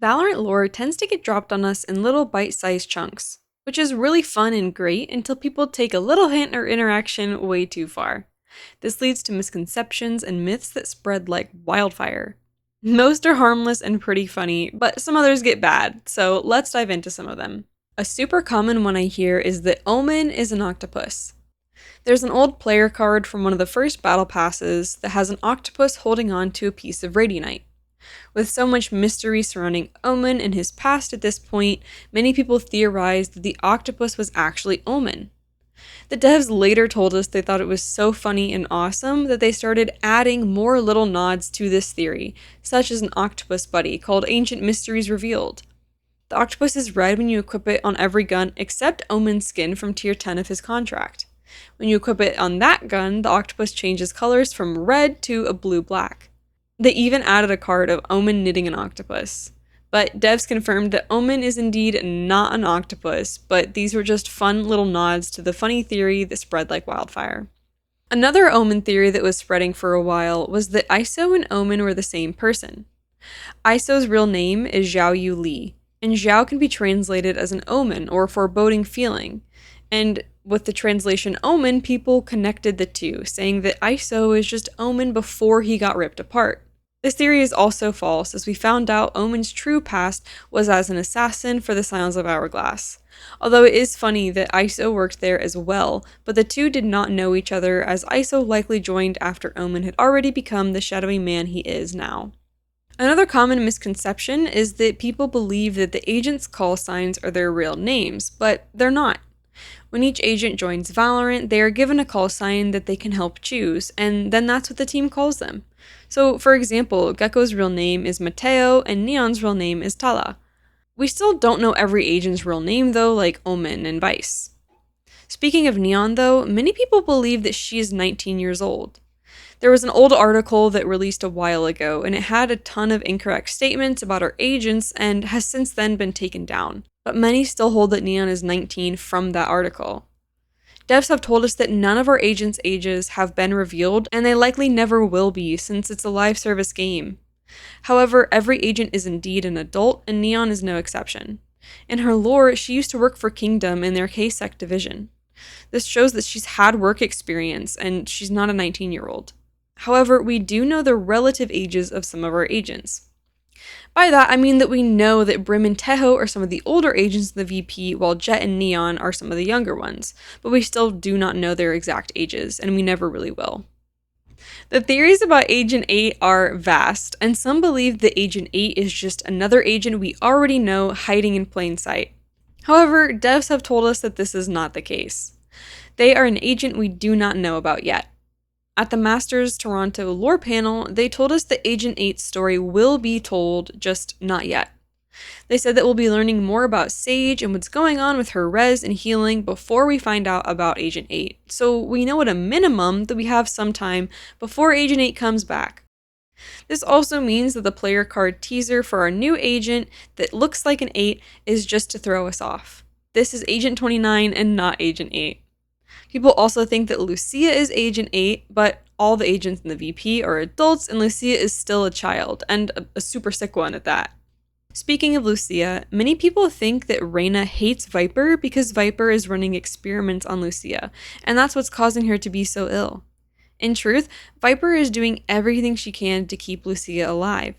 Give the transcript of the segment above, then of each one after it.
Valorant lore tends to get dropped on us in little bite-sized chunks, which is really fun and great until people take a little hint or interaction way too far. This leads to misconceptions and myths that spread like wildfire. Most are harmless and pretty funny, but some others get bad, so let's dive into some of them. A super common one I hear is that Omen is an octopus. There's an old player card from one of the first battle passes that has an octopus holding on to a piece of radianite. With so much mystery surrounding Omen and his past at this point, many people theorized that the octopus was actually Omen. The devs later told us they thought it was so funny and awesome that they started adding more little nods to this theory, such as an octopus buddy called Ancient Mysteries Revealed. The octopus is red when you equip it on every gun except Omen's skin from tier 10 of his contract. When you equip it on that gun, the octopus changes colors from red to a blue-black. They even added a card of Omen knitting an octopus. But devs confirmed that Omen is indeed not an octopus, but these were just fun little nods to the funny theory that spread like wildfire. Another Omen theory that was spreading for a while was that Iso and Omen were the same person. Iso's real name is Zhao Yu Li, and Zhao can be translated as an omen or foreboding feeling. And with the translation Omen, people connected the two, saying that Iso is just Omen before he got ripped apart. This theory is also false, as we found out Omen's true past was as an assassin for the Silence of Hourglass. Although it is funny that Iso worked there as well, but the two did not know each other, as Iso likely joined after Omen had already become the shadowy man he is now. Another common misconception is that people believe that the agents' call signs are their real names, but they're not. When each agent joins Valorant, they are given a call sign that they can help choose, and then that's what the team calls them. So, for example, Gecko's real name is Mateo, and Neon's real name is Tala. We still don't know every agent's real name though, like Omen and Vice. Speaking of Neon though, many people believe that she is 19 years old. There was an old article that released a while ago, and it had a ton of incorrect statements about her agents and has since then been taken down. But many still hold that Neon is 19 from that article. Devs have told us that none of our agents' ages have been revealed, and they likely never will be since it's a live service game. However, every agent is indeed an adult, and Neon is no exception. In her lore, she used to work for Kingdom in their K-Sec division. This shows that she's had work experience, and she's not a 19-year-old. However, we do know the relative ages of some of our agents. By that, I mean that we know that Brim and Teho are some of the older agents in the VP, while Jet and Neon are some of the younger ones, but we still do not know their exact ages, and we never really will. The theories about Agent 8 are vast, and some believe that Agent 8 is just another agent we already know hiding in plain sight. However, devs have told us that this is not the case. They are an agent we do not know about yet. At the Masters Toronto lore panel, they told us that Agent 8's story will be told, just not yet. They said that we'll be learning more about Sage and what's going on with her res and healing before we find out about Agent 8, so we know at a minimum that we have some time before Agent 8 comes back. This also means that the player card teaser for our new agent that looks like an 8 is just to throw us off. This is Agent 29 and not Agent 8. People also think that Lucia is Agent 8, but all the agents in the VP are adults and Lucia is still a child, and a super sick one at that. Speaking of Lucia, many people think that Raina hates Viper because Viper is running experiments on Lucia, and that's what's causing her to be so ill. In truth, Viper is doing everything she can to keep Lucia alive.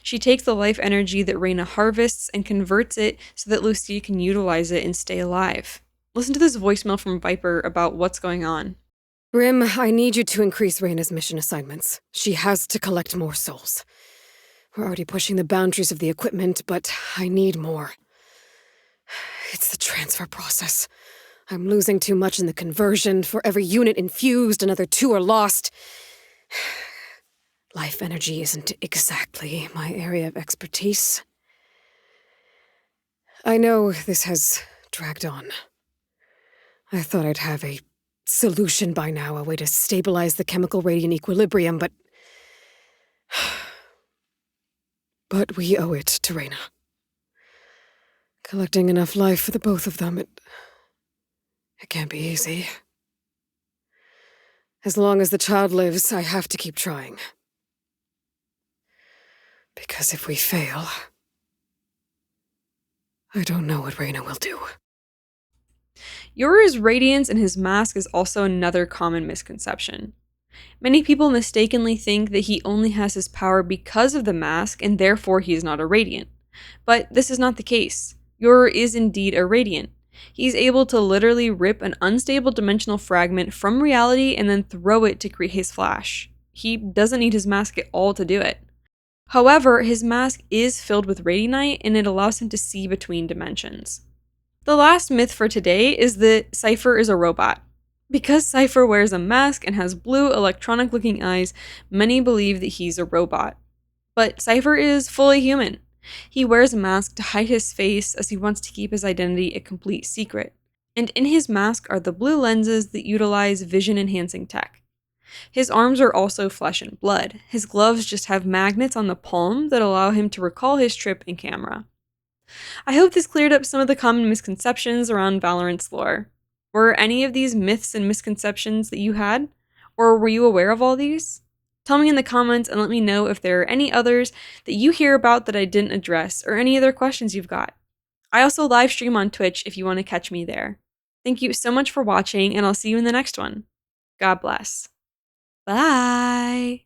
She takes the life energy that Raina harvests and converts it so that Lucia can utilize it and stay alive. Listen to this voicemail from Viper about what's going on. Grim, I need you to increase Raina's mission assignments. She has to collect more souls. We're already pushing the boundaries of the equipment, but I need more. It's the transfer process. I'm losing too much in the conversion. For every unit infused, another 2 are lost. Life energy isn't exactly my area of expertise. I know this has dragged on. I thought I'd have a solution by now, a way to stabilize the chemical radiant equilibrium, but... But we owe it to Raina. Collecting enough life for the both of them, it can't be easy. As long as the child lives, I have to keep trying. Because if we fail, I don't know what Raina will do. Yoru's radiance in his mask is also another common misconception. Many people mistakenly think that he only has his power because of the mask and therefore he is not a radiant. But this is not the case. Yoru is indeed a radiant. He's able to literally rip an unstable dimensional fragment from reality and then throw it to create his flash. He doesn't need his mask at all to do it. However, his mask is filled with radianite and it allows him to see between dimensions. The last myth for today is that Cypher is a robot. Because Cypher wears a mask and has blue electronic looking eyes, many believe that he's a robot. But Cypher is fully human. He wears a mask to hide his face as he wants to keep his identity a complete secret. And in his mask are the blue lenses that utilize vision enhancing tech. His arms are also flesh and blood. His gloves just have magnets on the palm that allow him to recall his trip in camera. I hope this cleared up some of the common misconceptions around Valorant's lore. Were any of these myths and misconceptions that you had? Or were you aware of all these? Tell me in the comments and let me know if there are any others that you hear about that I didn't address or any other questions you've got. I also live stream on Twitch if you want to catch me there. Thank you so much for watching and I'll see you in the next one. God bless. Bye!